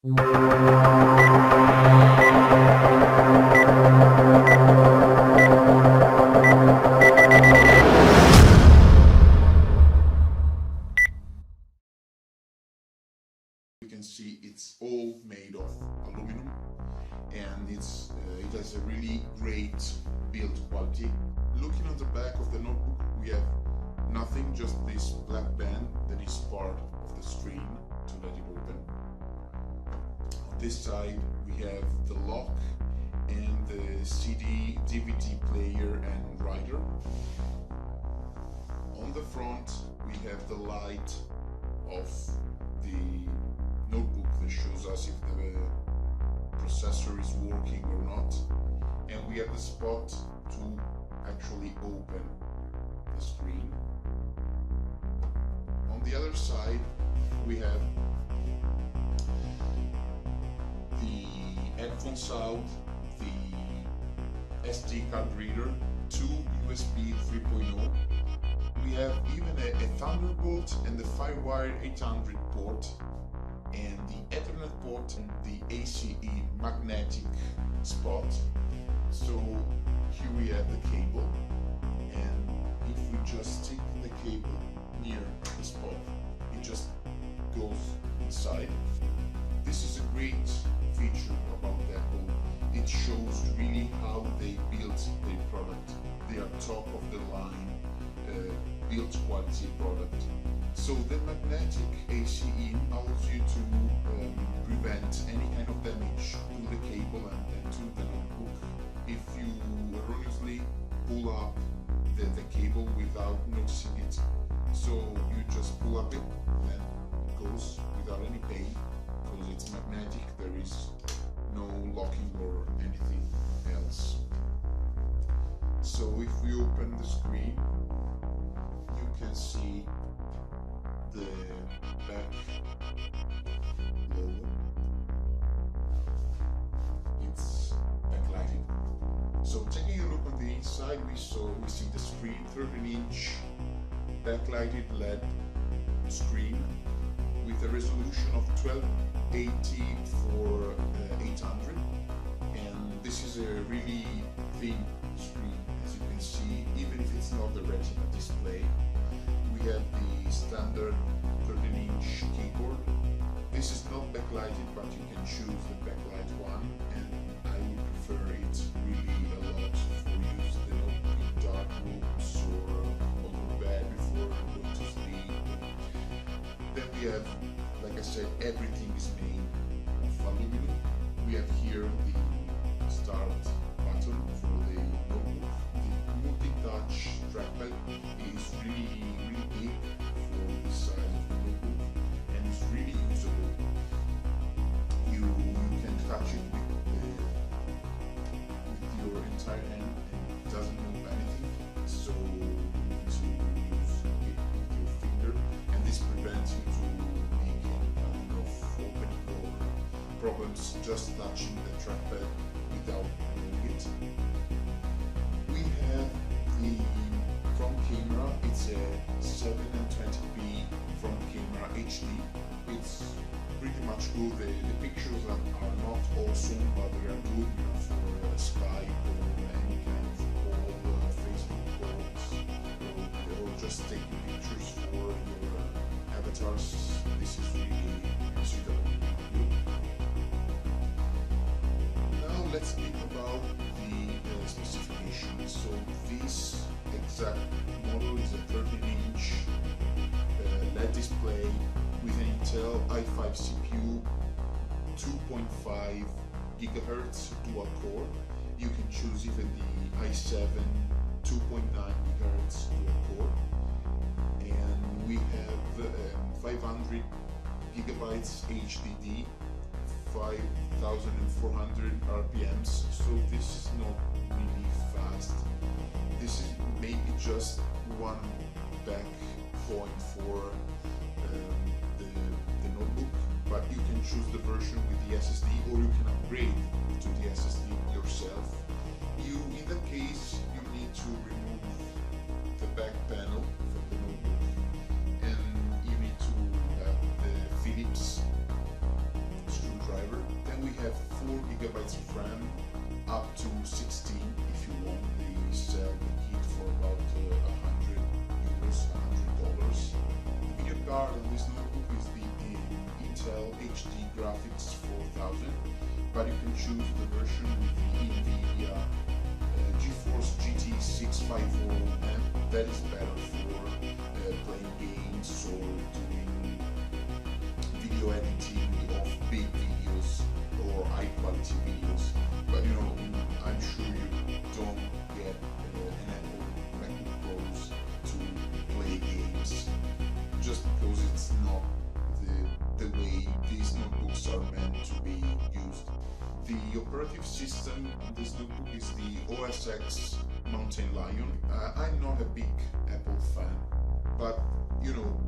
You can see it's all made of aluminum, and it has a really great build quality. Looking on the back of the notebook, we have nothing, just this black band that is part of the screen to let it open. On this side we have the lock and the CD, DVD player and writer. On the front we have the light of the notebook that shows us if the processor is working or not, and we have the spot to actually open the screen. On the other side we have the headphones out, the SD card reader, two USB 3.0. We have even a Thunderbolt and the Firewire 800 port, and the Ethernet port and the ACE magnetic spot. So here we have the cable, and if we just stick the cable near the spot, it just goes inside. This is a great feature about Apple. It shows really how they built their product. They are top of the line build quality product. So the magnetic ACE allows you to prevent any kind of damage to the cable and to the notebook. If you erroneously pull up the cable without noticing it, so you just pull up it and it goes without any pain because it's magnetic. There is no locking or anything else. So if we open the screen, you can see the back logo. It's backlighted. So taking a look on the inside, we see the screen, 13-inch backlighted LED screen with a resolution of 1280 for 800, and this is a really thin screen, as you can see, even if it's not the Retina display. We have the standard 13-inch keyboard. This is not backlighted, but you can choose the backlight one, and I would prefer it really a lot for use in dark rooms or on your bed before going to sleep. Then we have, like I said, everything is made of aluminum. We have here the start button for the notebook. The multi-touch trackpad is really big for the size of the notebook, and it's really usable. You can touch it with your entire hand and it doesn't move anything, so you need to use it with your finger, and this prevents you to making opening or problems just touching the trackpad without moving it. We have the front camera. It's a 720p front camera HD. It's pretty much good. The pictures are not awesome, but they are good enough for Skype or any kind of call, Facebook calls, or just taking pictures for your avatars. This is really suitable. Now let's speak about the specifications. So this exact model is a 13-inch LED display with an Intel i5 CPU, 2.5 GHz dual core. You can choose even the i7 2.9 GHz dual core, and we have 500 gigabytes HDD, 5,400 RPMs. So this is not really fast. This is maybe just one back point for the notebook, but you can choose the version with the SSD, or you can upgrade to the SSD yourself. In that case, you need to remove the back panel from the notebook, and you need to have the Phillips screwdriver have 4 gigabytes of RAM, up to 16 if you want. They sell the kit for about 100 euros, $100. The video card on this notebook is the Intel HD Graphics 4000, but you can choose the version with the NVIDIA GeForce GT 650, and that is better for playing games or doing video editing of big videos or high quality videos. But you know, I'm sure you don't get an Apple MacBook Pros to play games just because it's not the way these notebooks are meant to be used. The operative system on this notebook is the OS X Mountain Lion. I'm not a big Apple fan, but you know,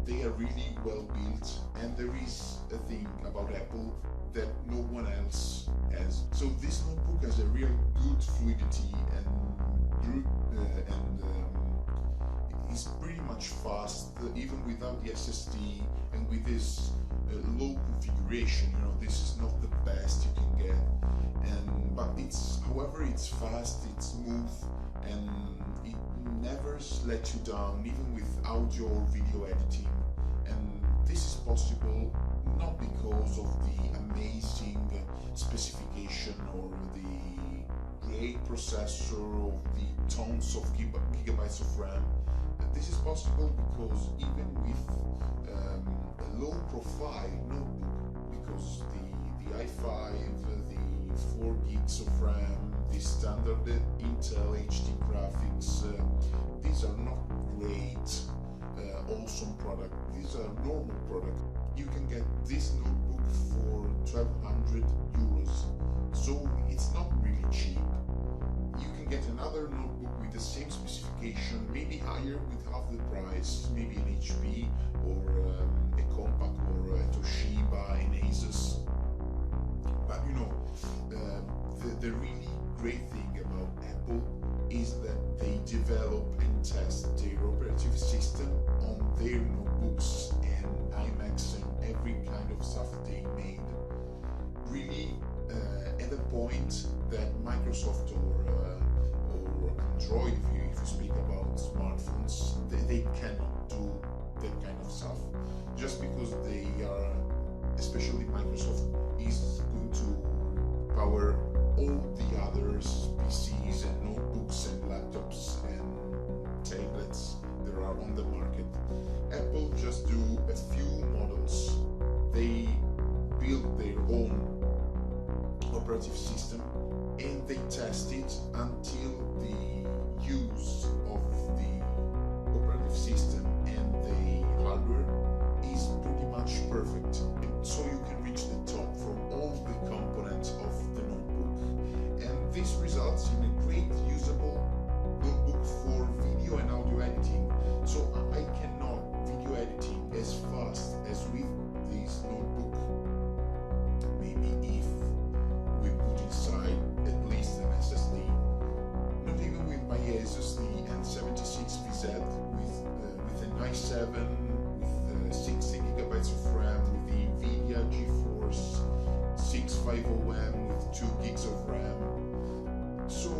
they are really well built, and there is a thing about Apple that no one else has. So this notebook has a real good fluidity and is pretty much fast, even without the SSD and with this low configuration. You know, this is not the best you can get, but however it's fast, it's smooth, and it never lets you down, even with audio or video editing. And this is possible not because of the amazing specification or the great processor or the tons of gigabytes of RAM. This is possible because even with a low profile notebook, because the i5, the 4 gigs of RAM, the standard Intel HD graphics, these are not great, awesome product. These are normal product. You can get this notebook for 1,200 euros, so it's not really cheap. You can get another notebook with the same specification, maybe higher with half the price, maybe an HP or a Compaq or a Toshiba, an Asus. But you know, the really great thing about Apple is that they develop and test their operative system on their notebooks and iMacs and every kind of stuff they made, really at a point that Microsoft or Android, if you speak about smartphones, they cannot do that kind of stuff, just because they are, especially Microsoft, is going to power all the others PCs and notebooks and laptops and tablets that are on the market. Apple just do a few models. They build their own operative system and they test it until the use of the operative system and the hardware is pretty much perfect, so you can reach the top from all the components of the notebook. And this results in a great usable notebook for video and audio editing. So I cannot video editing as fast as with this notebook. Maybe if we put inside at least an SSD. Not even with my Asus, the N76VZ with an i7 with 60 gigabytes of RAM, with the NVIDIA GeForce 650M with 2 gigs of RAM. So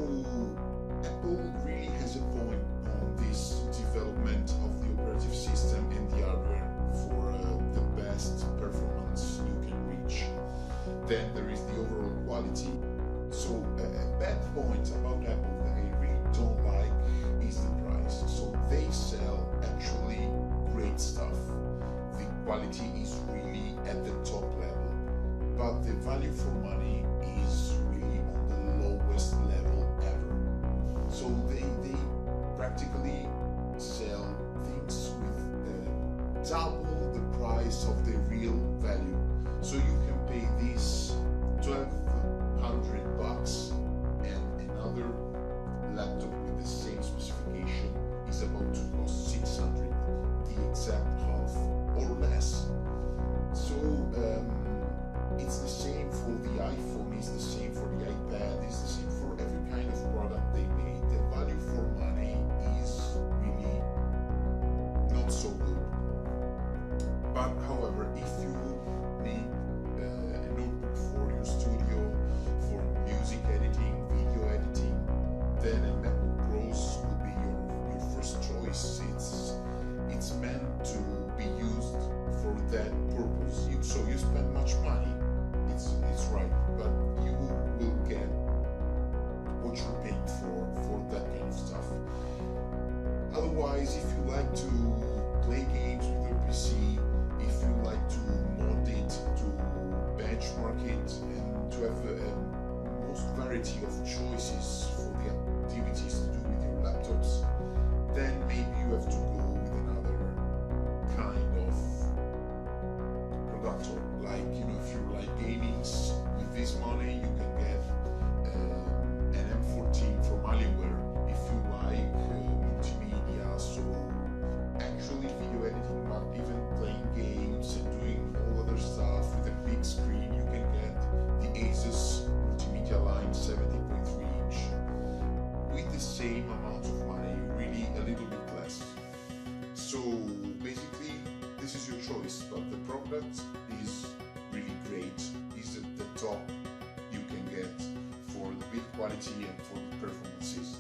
Apple really has a point on this development of the operative system and the hardware for the best performance you can reach. Then there is the overall quality. So a bad point about Apple that I really don't like is the price. So they sell actually great stuff. The quality is really at the top level, but the value for money is really on the lowest level ever. So they practically sell things with double the price of the real value. So you can pay this 1,200 bucks, and another laptop with the same specification is about to cost 600, the exact half or less. So it's the same for the iPhone Otherwise, if you like to play games with your PC, if you like to mod it, to benchmark it, and to have a most variety of choices for the activities to do with your laptops, then maybe you have to go with another kind of productor. Like, you know, if you like gamings, with this money you can get an M14 from Alienware. If you like multimedia, so actually video editing, but even playing games and doing all other stuff with a big screen, you can get the Asus multimedia line 70.3 inch with the same amount of money, really a little bit less. So basically this is your choice, but the product is really great. Is at the top you can get for the build quality and for the performances.